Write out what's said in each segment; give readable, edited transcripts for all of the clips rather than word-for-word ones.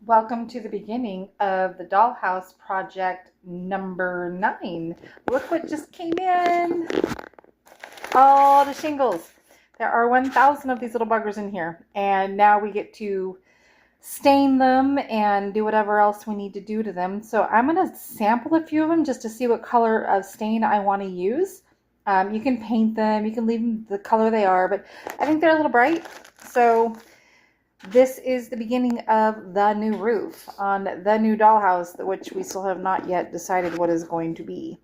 Welcome to the beginning of the dollhouse project number 9. Look what just came in. All the shingles. There are 1,000 of these little buggers in here. And now we get to stain them and do whatever else we need to do to them. So I'm going to sample a few of them just to see what color of stain I want to use. You can paint them. You can leave them the color they are. But I think they're a little bright. So this is the beginning of the new roof on the new dollhouse, which we still have not yet decided what is going to be.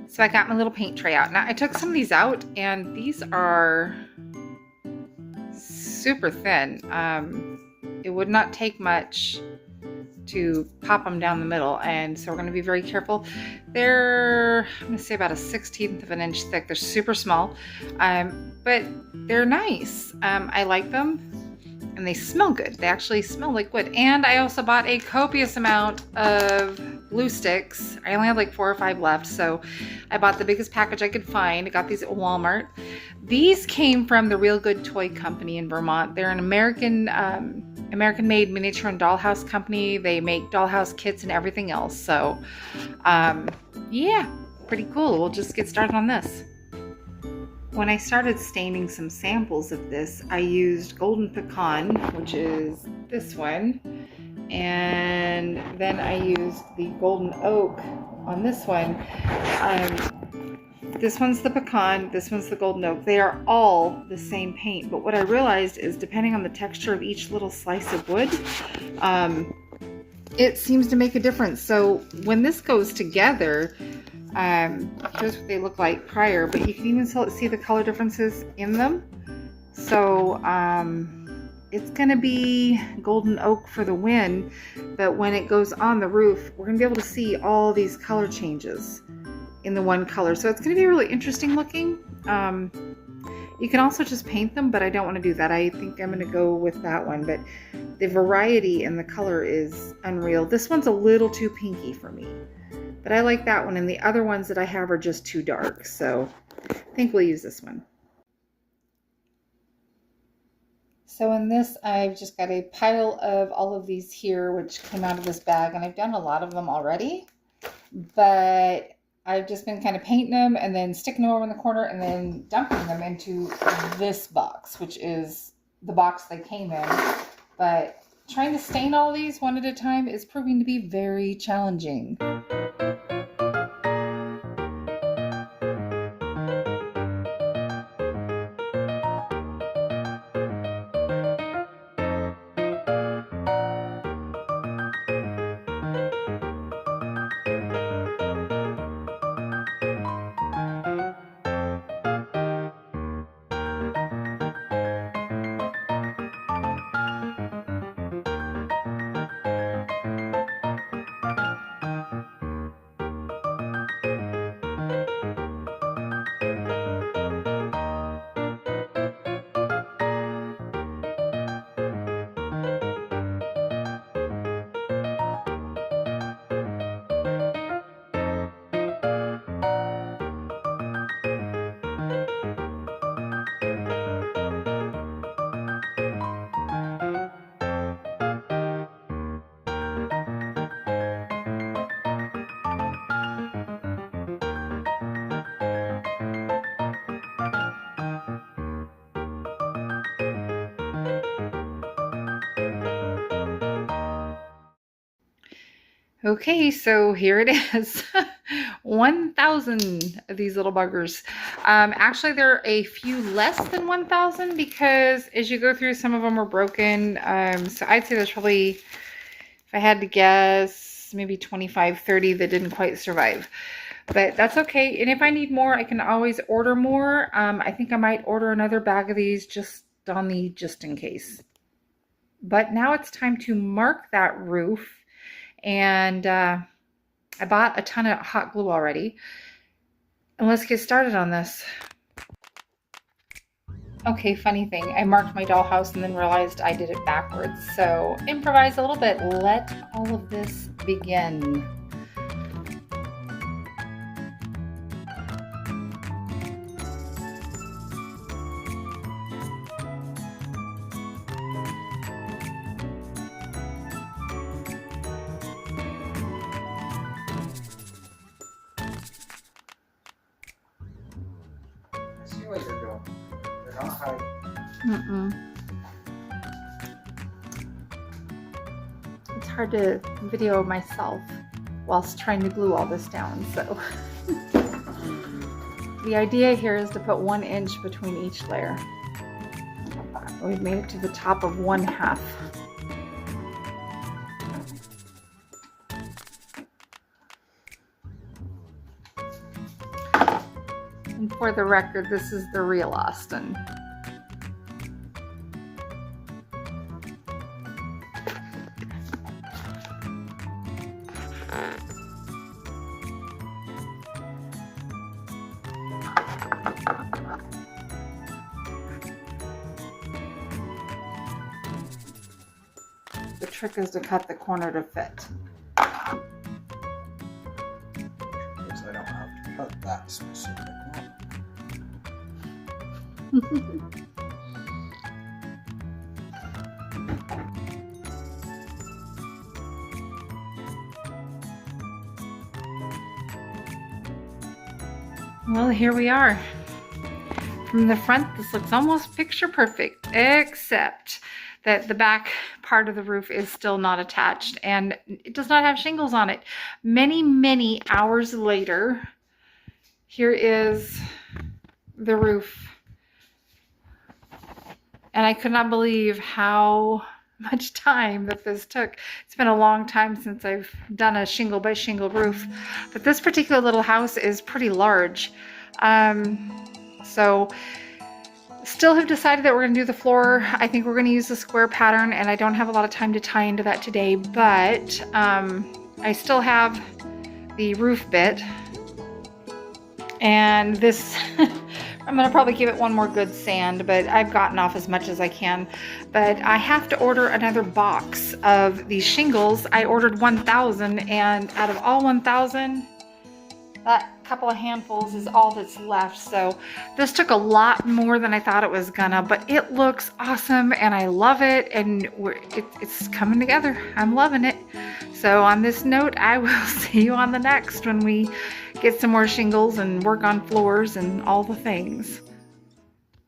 So I got my little paint tray out. Now I took some of these out and these are super thin. It would not take much to pop them down the middle, and so we're going to be very careful. They're, I'm going to say about a 1/16 of an inch thick. They're super small, but they're nice. I like them, and they smell good. They actually smell like wood. And I also bought a copious amount of glue sticks. I only had like 4 or 5 left, so I bought the biggest package I could find. I got these at Walmart. These came from the Real Good Toy Company in Vermont. They're an American-made miniature and dollhouse company. They make dollhouse kits and everything else. So, yeah, pretty cool. We'll just get started on this. When I started staining some samples of this, I used Golden Pecan, which is this one, and then I used the Golden Oak on this one. This one's the pecan, this one's the golden oak. They are all the same paint, but what I realized is depending on the texture of each little slice of wood, it seems to make a difference. So when this goes together, here's what they look like prior, but you can even see the color differences in them. So it's going to be golden oak for the win, but when it goes on the roof, we're going to be able to see all these color changes in the one color. So it's going to be really interesting looking. You can also just paint them, but I don't want to do that. I think I'm going to go with that one, but the variety in the color is unreal. This one's a little too pinky for me, but I like that one, and the other ones that I have are just too dark, so I think we'll use this one. So in this, I've just got a pile of all of these here, which came out of this bag, and I've done a lot of them already, but I've just been kind of painting them and then sticking them over in the corner and then dumping them into this box, which is the box they came in. But trying to stain all these one at a time is proving to be very challenging. Okay, so here it is. 1,000 of these little buggers. Actually, there are a few less than 1,000 because as you go through, some of them are broken. So I'd say there's probably, if I had to guess, maybe 25, 30 that didn't quite survive. But that's okay. And if I need more, I can always order more. I think I might order another bag of these just in case. But now it's time to mark that roof. And I bought a ton of hot glue already. And let's get started on this. Okay, funny thing. I marked my dollhouse and then realized I did it backwards. So improvise a little bit. Let all of this begin. It's hard to video myself whilst trying to glue all this down, so. The idea here is to put 1 inch between each layer. We've made it to the top of 1/2. And for the record, this is the real Austin. The trick is to cut the corner to fit. Because I don't have to cut that specific one. Well, here we are. From the front, this looks almost picture perfect, except that the back part of the roof is still not attached and it does not have shingles on it. Many, many hours later, here is the roof. And I could not believe how much time that this took. It's been a long time since I've done a shingle by shingle roof, but this particular little house is pretty large. So still have decided that we're going to do the floor. I think we're going to use the square pattern, and I don't have a lot of time to tie into that today, but I still have the roof bit, and this I'm going to probably give it one more good sand, but I've gotten off as much as I can. But I have to order another box of these shingles. I ordered 1,000, and out of all 1,000, that couple of handfuls is all that's left. So this took a lot more than I thought it was gonna, but it looks awesome and I love it, and it's coming together. I'm loving it. So on this note, I will see you on the next when we get some more shingles and work on floors and all the things.